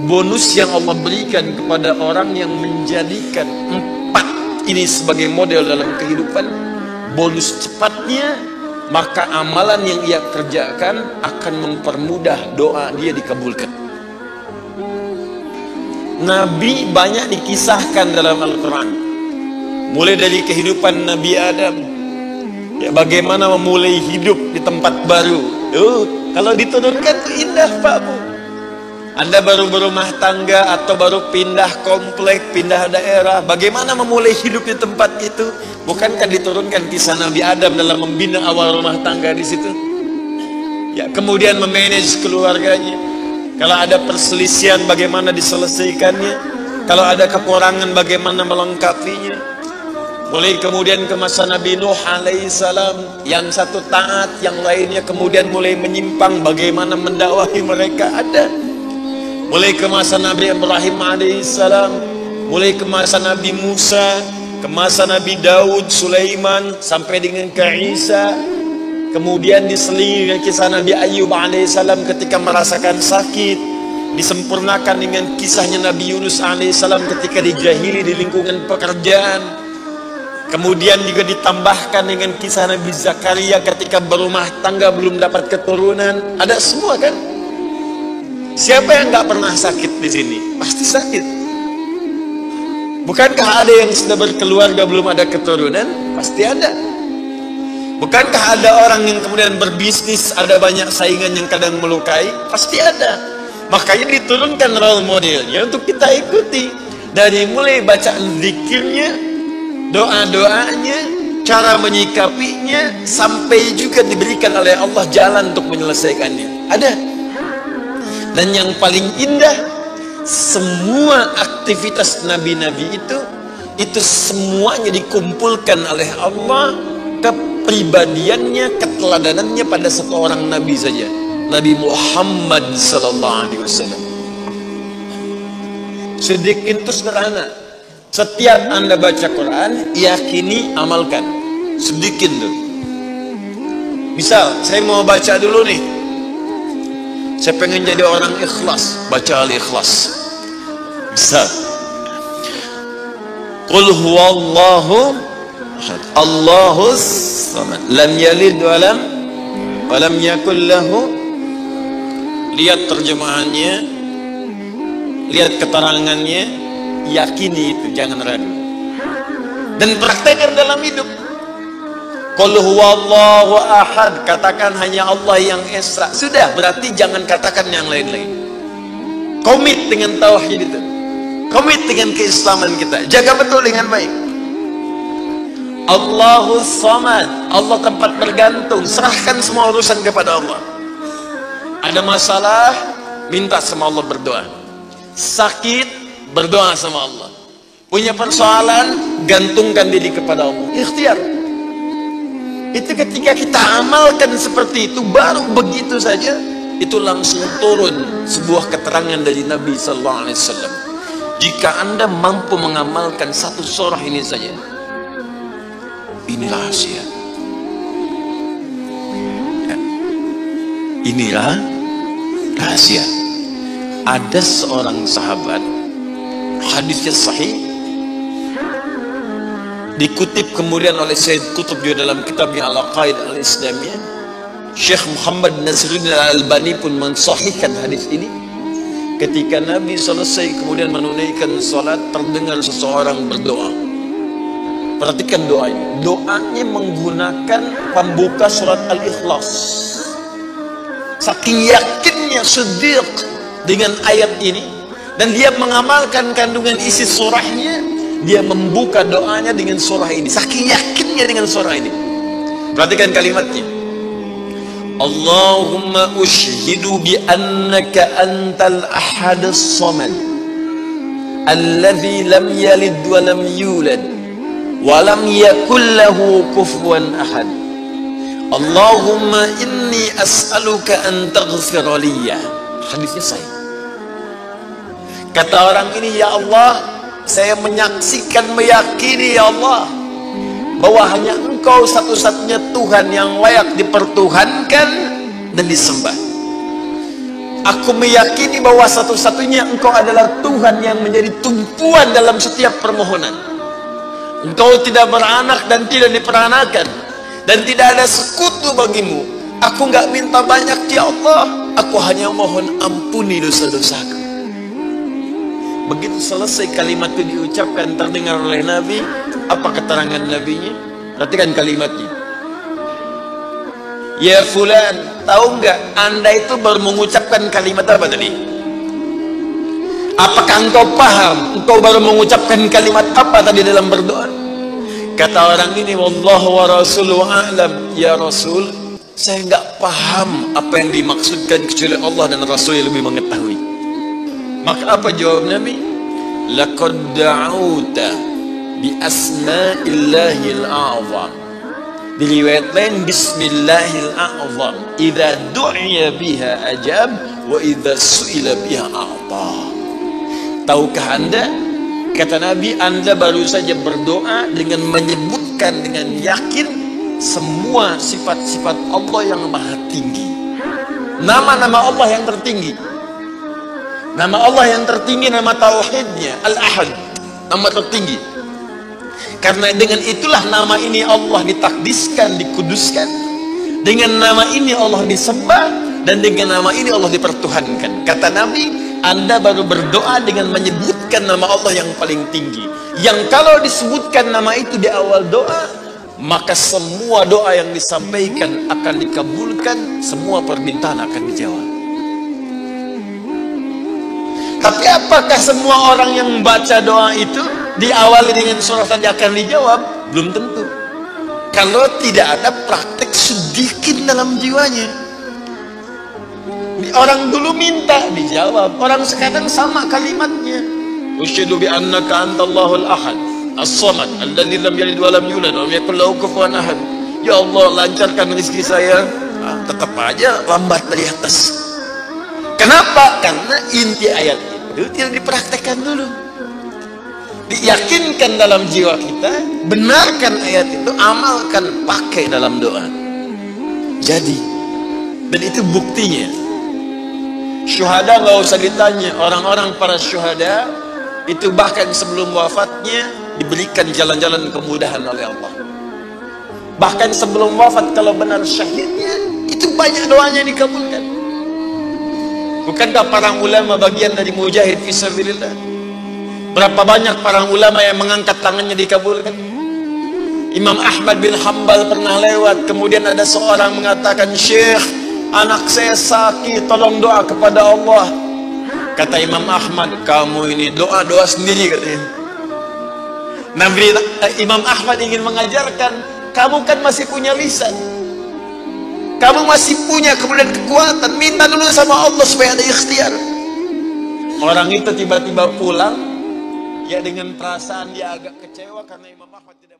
bonus yang Allah berikan kepada orang yang menjadikan 4 ini sebagai model dalam kehidupan, bonus cepatnya, maka amalan yang ia kerjakan akan mempermudah doa dia dikabulkan. Nabi banyak dikisahkan dalam Al-Quran, mulai dari kehidupan Nabi Adam, ya, bagaimana memulai hidup di tempat baru. Kalau diturunkan itu indah Pak Bu. Anda baru berumah tangga atau baru pindah komplek, pindah daerah, bagaimana memulai hidup di tempat itu? Bukankah diturunkan kisah Nabi Adam dalam membina awal rumah tangga di situ? Ya, kemudian memanage keluarganya. Kalau ada perselisihan, bagaimana diselesaikannya? Kalau ada kekurangan, bagaimana melengkapinya? Mulai kemudian ke masa Nabi Nuh alaihissalam, yang satu taat, yang lainnya kemudian mulai menyimpang, bagaimana mendakwahi mereka ada. Mulai ke masa Nabi Ibrahim alaihissalam, mulai ke masa Nabi Musa, ke masa Nabi Daud, Sulaiman, sampai dengan ke Isa. Kemudian diselingi kisah Nabi Ayub alaihissalam ketika merasakan sakit. Disempurnakan dengan kisahnya Nabi Yunus alaihissalam ketika dijahili di lingkungan pekerjaan. Kemudian juga ditambahkan dengan kisah Nabi Zakaria ketika berumah tangga belum dapat keturunan. Ada semua kan? Siapa yang nggak pernah sakit di sini? Pasti sakit. Bukankah ada yang sudah berkeluarga belum ada keturunan? Pasti ada. Bukankah ada orang yang kemudian berbisnis ada banyak saingan yang kadang melukai? Pasti ada. Makanya diturunkan role modelnya untuk kita ikuti. Dari mulai bacaan zikirnya, doa-doanya, cara menyikapinya, sampai juga diberikan oleh Allah jalan untuk menyelesaikannya. Ada. Dan yang paling indah, semua aktivitas nabi-nabi itu semuanya dikumpulkan oleh Allah, kepribadiannya, keteladanannya pada satu orang nabi saja, Nabi Muhammad sallallahu alaihi wasallam. Sedikit itu sederhana. Setiap Anda baca Quran, yakini, amalkan. Sedikit tuh. Misal, saya mau baca dulu nih. Saya pengen jadi orang ikhlas, baca Al-Ikhlas. Bisa. Qul huwallahu ahad, Allahus samad, lam yalid wa lam yakul lahu. Lihat terjemahannya, lihat keterangannya, yakini itu, jangan ragu. Dan praktekkan dalam hidup. Qul huwallahu ahad, katakan hanya Allah yang esa. Sudah, berarti jangan katakan yang lain-lain. Komit dengan tauhid itu. Komit dengan keislaman kita. Jaga betul dengan baik. Allahus samad, Allah tempat bergantung. Serahkan semua urusan kepada Allah. Ada masalah, minta sama Allah, berdoa. Sakit, berdoa sama Allah. Punya persoalan, gantungkan diri kepada Allah. Ikhtiar. Itu ketika kita amalkan seperti itu, baru begitu saja itu langsung turun sebuah keterangan dari Nabi sallallahu alaihi wasallam. Jika Anda mampu mengamalkan satu surah ini saja, ini rahasia. Ya. Inilah rahasia. Ada seorang sahabat, hadisnya sahih, dikutip kemudian oleh Syed Qutb dalam kitabnya Al-Aqaid Al-Islamiyah. Syekh Muhammad Nasiruddin Al-Albani pun mensahihkan hadis ini. Ketika Nabi selesai kemudian menunaikan salat, terdengar seseorang berdoa. Perhatikan doanya. Doanya menggunakan pembuka surat Al-Ikhlas. Saking yakinnya Siddiq dengan ayat ini, dan dia mengamalkan kandungan isi surahnya, dia membuka doanya dengan surah ini. Saking yakinnya dengan surah ini. Perhatikan kalimatnya. Allahumma ushhidu bi annaka antal ahadus samad alladhi lam yalid wa lam yulad wa lam yakul lahu kufuwan ahad. Allahumma inni as'aluka an taghfira liya. Hadisnya sahih. Kata orang ini, ya Allah, saya menyaksikan, meyakini ya Allah, bahwa hanya Engkau satu-satunya Tuhan yang layak dipertuhankan dan disembah. Aku meyakini bahwa satu-satunya Engkau adalah Tuhan yang menjadi tumpuan dalam setiap permohonan. Engkau tidak beranak dan tidak diperanakan, dan tidak ada sekutu bagimu. Aku nggak minta banyak ya Allah, aku hanya mohon ampuni dosa-dosaku. Begitu selesai kalimat itu diucapkan, terdengar oleh Nabi. Apa keterangan Nabinya? Perhatikan kalimatnya. Ya fulan, tahu nggak Anda itu baru mengucapkan kalimat apa tadi? Apakah engkau paham? Engkau baru mengucapkan kalimat apa tadi dalam berdoa? Kata orang ini, wallahu wa rasuluhu a'lam. Ya Rasul, saya nggak paham apa yang dimaksudkan kecuali Allah dan Rasul yang lebih mengetahui. Maka apa jawab Nabi? Laqad da'uta bi asma'illahil a'zam. Di riwayat lain bismillahil a'zam. Idza du'iya biha ajab wa idza su'ila biha a'ta. Tahukah Anda? Kata Nabi, Anda baru saja berdoa dengan menyebutkan dengan yakin semua sifat-sifat Allah yang maha tinggi, nama-nama Allah yang tertinggi. Nama Allah yang tertinggi, nama tauhidnya Al-Ahad, nama tertinggi. Karena dengan itulah nama ini Allah ditakdiskan, dikuduskan. Dengan nama ini Allah disembah, dan dengan nama ini Allah dipertuhankan. Kata Nabi, Anda baru berdoa dengan menyebutkan nama Allah yang paling tinggi, yang kalau disebutkan nama itu di awal doa, maka semua doa yang disampaikan akan dikabulkan, semua permintaan akan dijawab. Tapi apakah semua orang yang baca doa itu diawali dengan surah tadi akan dijawab? Belum tentu. Kalau tidak ada praktek sedikit dalam jiwanya. Orang dulu minta dijawab, orang sekarang sama kalimatnya. Usyhadu bi annaka antallahul ahad as-samad alladzi lam yalid wa lam yulad wa lam yakul lahu kufuwan ahad. Ya Allah, lancarkan rezeki saya. Tetap aja lambat dari atas. Kenapa? Karena inti ayat itu tidak dipraktekkan dulu. Diyakinkan dalam jiwa kita, benarkan ayat itu, amalkan, pakai dalam doa. Jadi, dan itu buktinya. Syuhada nggak usah ditanya, orang-orang para syuhada itu bahkan sebelum wafatnya diberikan jalan-jalan kemudahan oleh Allah. Bahkan sebelum wafat, kalau benar syahidnya, itu banyak doanya dikabulkan. Bukankah para ulama bagian dari mujahid fisabilillah? Berapa banyak para ulama yang mengangkat tangannya dikabulkan? Imam Ahmad bin Hanbal pernah lewat, kemudian ada seorang mengatakan, Syekh, anak saya sakit, tolong doa kepada Allah. Kata Imam Ahmad, kamu ini doa-doa sendiri, katanya. Imam Ahmad ingin mengajarkan, kamu kan masih punya lisan, kamu masih punya kemudian kekuatan, minta dulu sama Allah supaya ada ikhtiar. Orang itu tiba-tiba pulang, ya dengan perasaan dia agak kecewa karena Imam Ahmad tidak